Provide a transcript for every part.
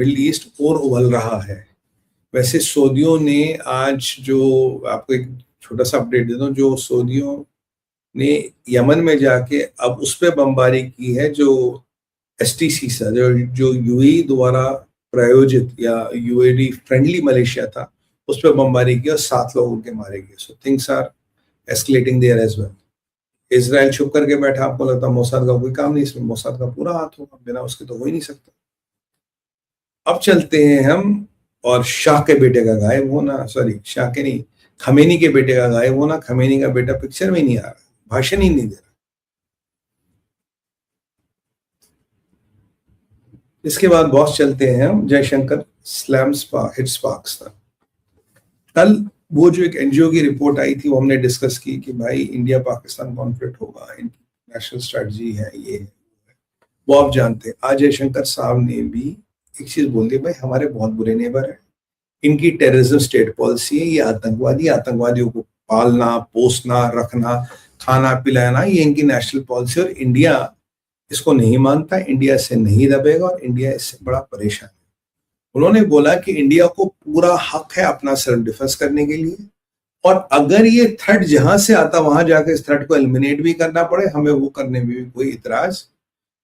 Middle east और उबल रहा है। वैसे सऊदियों ने आज जो आपको एक छोटा सा अपडेट देता हूँ, जो सऊदियों ने यमन में जाके अब उस पर बमबारी की है जो एसटीसी सा जो यूएई द्वारा प्रायोजित या यूएई फ्रेंडली मलेशिया था, उस पर बमबारी की और 7 लोग उनके मारे गए। So things are escalating there as well. Israel छुप करके बैठा, आपको लगता है मोसाद का कोई काम नहीं, इसमें मोसाद का पूरा हाथ होगा, बिना उसके तो हो ही नहीं सकता। अब चलते हैं हम, और शाह के बेटे का गायब होना, सॉरी शाह के नहीं, खमेनी के बेटे का गायब होना। खमेनी का बेटा पिक्चर में नहीं आ रहा, भाषण ही नहीं दे रहा। इसके बाद बॉस चलते हैं हम, जयशंकर स्लैम्स हिट्स पाकिस्तान। कल वो जो एक एनजीओ की रिपोर्ट आई थी, वो हमने डिस्कस की कि भाई इंडिया पाकिस्तान कॉन्फ्लिक्ट होगा, इनकी नेशनल स्ट्रेटजी है, ये है वो आप जानते हैं। आज जयशंकर साहब ने भी एक चीज बोल दी, भाई हमारे बहुत बुरे नेबर है, इनकी टेररिज्म स्टेट पॉलिसी है, ये आतंकवादियों को पालना पोसना रखना खाना पिलाना, ये इनकी नेशनल पॉलिसी, और इंडिया इसको नहीं मानता, इंडिया इससे नहीं दबेगा और इंडिया इससे बड़ा परेशान है। उन्होंने बोला कि इंडिया को पूरा हक है अपना सेल्फ डिफेंस करने के लिए, और अगर ये थ्रेट जहां से आता वहां जाकर इस थ्रेट को एलिमिनेट भी करना पड़े, हमें वो करने में भी कोई इतराज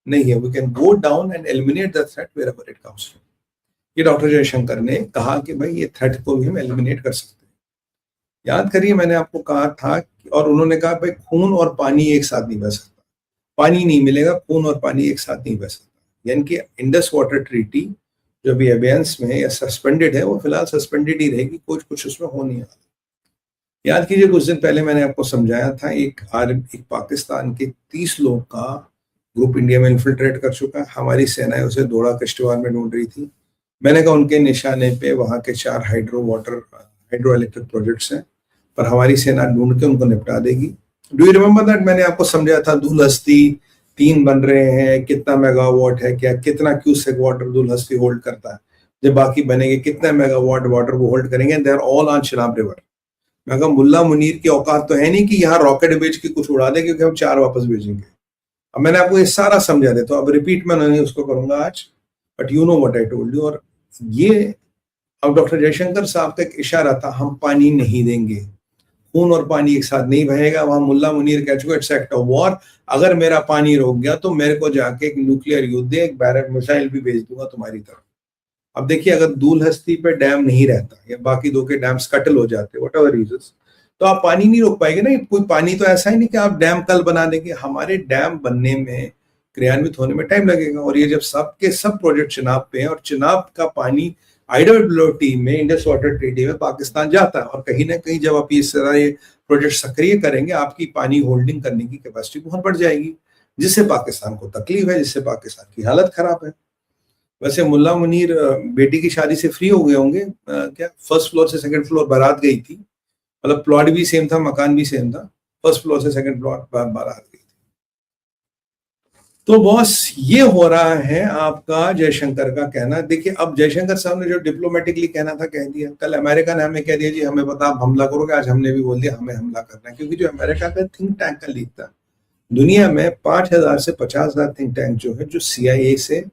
नहीं है। We can go down and eliminate the threat wherever it comes from. ये डॉक्टर जयशंकर ने कहा कि भाई ये थ्रेट को भी हम एलिमिनेट कर सकते हैं। याद करिए मैंने आपको कहा था, और उन्होंने कहा भाई खून और पानी एक साथ नहीं बह सकता, पानी नहीं मिलेगा, खून और पानी एक साथ नहीं बह सकता। यानी कि इंडस वाटर ट्रीटी जो भी अबेयंस में या सस्पेंडेड है, वो फिलहाल सस्पेंडेड ही रहेगी, कुछ उसमें हो नहीं वाला। याद कीजिए कुछ दिन पहले मैंने आपको समझाया था, एक पाकिस्तान के 30 लोग का ग्रुप इंडिया में इन्फिल्ट्रेट कर चुका है। हमारी सेनाएं उसे दोड़ा किश्तवाड़ में ढूंढ रही थी। मैंने कहा उनके निशाने पे वहां के 4 हाइड्रो इलेक्ट्रिक प्रोजेक्ट्स हैं, पर हमारी सेना ढूंढ के उनको निपटा देगी। Do you remember that? मैंने आपको समझाया था दूलहस्ती 3 बन रहे हैं, कितना मेगावाट है, क्या कितना क्यूसेक वाटर दूलहस्ती होल्ड करता है, जब बाकी बनेंगे कितना मेगावाट वाटर वो होल्ड करेंगे, they are all on Chenab river. मैं कहा मुल्ला मुनीर की औकात तो है नहीं कि यहाँ रॉकेट भेज के कुछ उड़ा दे, क्योंकि हम 4 वापस भेजेंगे। अब मैंने आपको ये सारा समझा दे, तो अब रिपीट में नहीं उसको करूंगा आज, but you know what I told you. और ये अब डॉक्टर जयशंकर साहब का एक इशारा था, हम पानी नहीं देंगे, खून और पानी एक साथ नहीं बहेगा। वहां मुल्ला मुनीर कह चुका इट्स एक्ट ऑफ वॉर, अगर मेरा पानी रोक गया तो मेरे को जाके एक न्यूक्लियर युद्ध, एक बैरक मिसाइल भी भेज दूंगा तुम्हारी तरफ। अब देखिए अगर दूलहस्ती पे डैम नहीं रहता या बाकी 2 के डैम स्कटल हो जाते, वट एवर रीजंस, तो आप पानी नहीं रोक पाएंगे ना। कोई पानी तो ऐसा ही नहीं कि आप डैम कल बना देंगे, हमारे डैम बनने में, क्रियान्वित होने में टाइम लगेगा। और ये जब सब के सब प्रोजेक्ट चिनाब पे हैं, और चिनाब का पानी आईडब्ल्यूटी में, इंडस वाटर ट्रीटी में पाकिस्तान जाता है, और कहीं ना कहीं जब आप इस तरह ये प्रोजेक्ट सक्रिय करेंगे, आपकी पानी होल्डिंग करने की कैपेसिटी बहुत बढ़ जाएगी, जिससे पाकिस्तान को तकलीफ है, जिससे पाकिस्तान की हालत खराब है। वैसे मुल्ला मुनीर बेटी की शादी से फ्री हो गए होंगे, क्या फर्स्ट फ्लोर से सेकंड फ्लोर बारात गई थी, मतलब प्लॉट भी सेम था, मकान भी सेम था, फर्स्ट फ्लोर से सेकंड फ्लोर बारात गई थी। तो बॉस ये हो रहा है आपका जयशंकर का कहना। देखिए अब जयशंकर साहब ने जो डिप्लोमेटिकली कहना था कह दिया। कल अमेरिका ने हमें कह दिया जी हमें पता आप हमला करोगे, आज हमने भी बोल दिया हमें हमला करना है, क्योंकि जो अमेरिका का थिंक टैंक का लीक था, दुनिया में 5,000 से 50,000 थिंक टैंक जो है, जो CIA से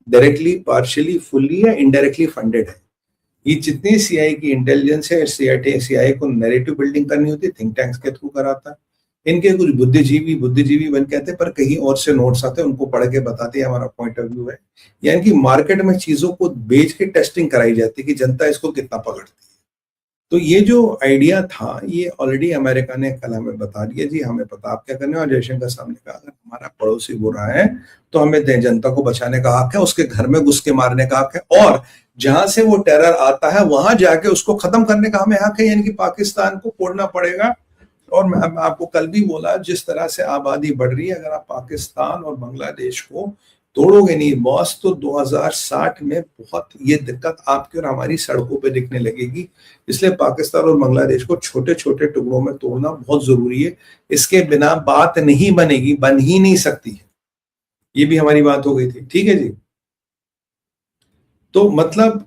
डायरेक्टली, पार्शियली, फुल्ली या इनडायरेक्टली फंडेड है। ये जितनी CIA की इंटेलिजेंस है, CIA को नैरेटिव बिल्डिंग करनी होती है, थिंक टैंक्स के थ्रू कराता है। इनके कुछ बुद्धिजीवी बन कहते हैं, पर कहीं और से नोट्स आते हैं, उनको पढ़ के बताते हैं हमारा पॉइंट ऑफ व्यू है। यानी कि मार्केट में चीजों को बेच के टेस्टिंग कराई जाती है कि जनता इसको कितना पकड़ती है। तो ये जो आइडिया था, ये ऑलरेडी अमेरिका ने कल हमें बता दिया जी हमें पता आप क्या करने। और जयशंकर साहब ने कहा अगर हमारा पड़ोसी बुरा है तो हमें जनता को बचाने का हक है, उसके घर में घुस के मारने का हक है, और जहां से वो टेरर आता है वहां जाके उसको खत्म करने का हमें हक है, यानी कि पाकिस्तान को फोड़ना पड़ेगा। और मैं आपको कल भी बोला, जिस तरह से आबादी बढ़ रही है, अगर आप पाकिस्तान और बांग्लादेश को तोड़ोगे नहीं बॉस, तो 2060 में बहुत ये दिक्कत आपकी और हमारी सड़कों पे दिखने लगेगी। इसलिए पाकिस्तान और बांग्लादेश को छोटे छोटे टुकड़ों में तोड़ना बहुत जरूरी है, इसके बिना बात नहीं बनेगी, बन ही नहीं सकती है। ये भी हमारी बात हो गई थी, ठीक है जी। तो मतलब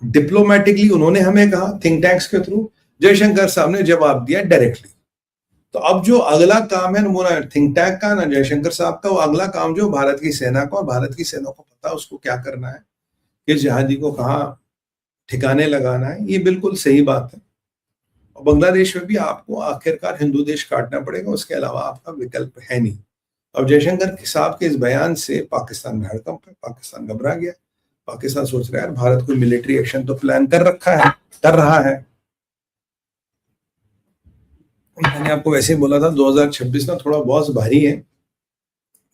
डिप्लोमेटिकली उन्होंने हमें कहा, थिंक टैंक्स के थ्रू, जयशंकर साहब ने जवाब दिया डायरेक्टली। तो अब जो अगला काम है वो ना थिंक टैंक का ना जयशंकर साहब का, वो अगला काम जो भारत की सेना का, और भारत की सेना को पता है उसको क्या करना है। किस जिहादी को कहाँ ठिकाने लगाना है, ये बिल्कुल सही बात है। और बांग्लादेश में भी आपको आखिरकार हिंदू देश काटना पड़ेगा, उसके अलावा आपका विकल्प है नहीं। अब जयशंकर साहब के इस बयान से पाकिस्तान में हड़कंप है, पाकिस्तान घबरा गया। पाकिस्तान सोच रहा है यार भारत कोई मिलिट्री एक्शन तो प्लान कर रहा है। मैंने आपको वैसे ही बोला था 2026 ना थोड़ा बहुत भारी है,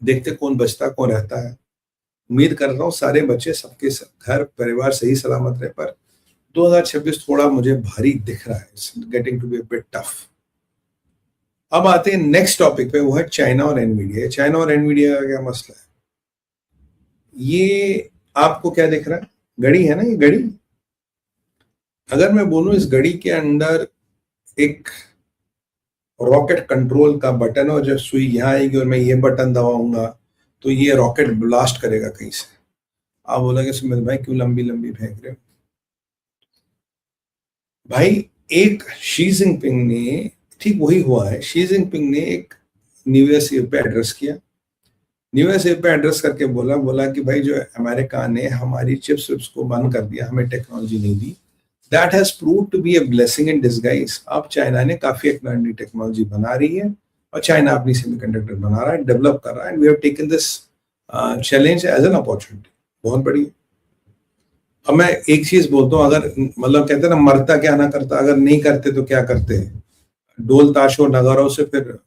देखते कौन बचता कौन रहता है। उम्मीद कर रहा हूँ सारे बच्चे, सबके घर परिवार सही सलामत रहे, पर 2026 थोड़ा मुझे भारी दिख रहा है, it's getting to be a bit tough. अब आते हैं नेक्स्ट टॉपिक पे, वो है चाइना और एनवीडिया। चाइना और एनवीडिया का क्या मसला है? ये आपको क्या दिख रहा है? घड़ी है ना, ये घड़ी। अगर मैं बोलूं इस घड़ी के अंदर एक रॉकेट कंट्रोल का बटन, और जब सुई यहां आएगी और मैं ये बटन दबाऊंगा तो ये रॉकेट ब्लास्ट करेगा कहीं से। आप बोलोगे सुमित भाई क्यों लंबी लंबी फेंक रहे हो? भाई एक शी जिनपिंग ने, ठीक वही हुआ है, शी जिनपिंग ने एक न्यू ईयर ईव पे एड्रेस किया। न्यू ईयर ईव पे एड्रेस करके बोला कि भाई जो अमेरिका ने हमारी चिप्स विप्स को बंद कर दिया, हमें टेक्नोलॉजी नहीं दी, that has proved to be a blessing in disguise. अब चाइना ने काफी एक नई टेक्नोलॉजी बना रही है, और चाइना अपनी सेमीकंडक्टर बना रहा है, डेवलप कर रहा है, and we have taken this challenge as an opportunity. बहुत बढ़िया। अब मैं एक चीज बोलता हूँ, अगर मतलब कहते हैं ना मरता क्या ना करता, अगर नहीं करते तो क्या करते हैं? ढोल ताशों नगारों से फिर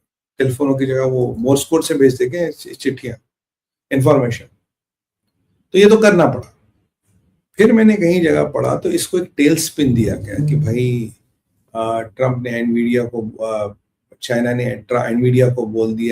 टेलीफोनों की जगह वो मोर्स कोड से भेज देंगे चिट्ठियां, इंफॉर्मेशन। तो ये तो करना पड़ा। फिर मैंने कहीं जगह पढ़ा तो इसको एक टेल स्पिन दिया गया कि भाई ट्रम्प ने एनवीडिया को, चाइना ने एनवीडिया को बोल दिया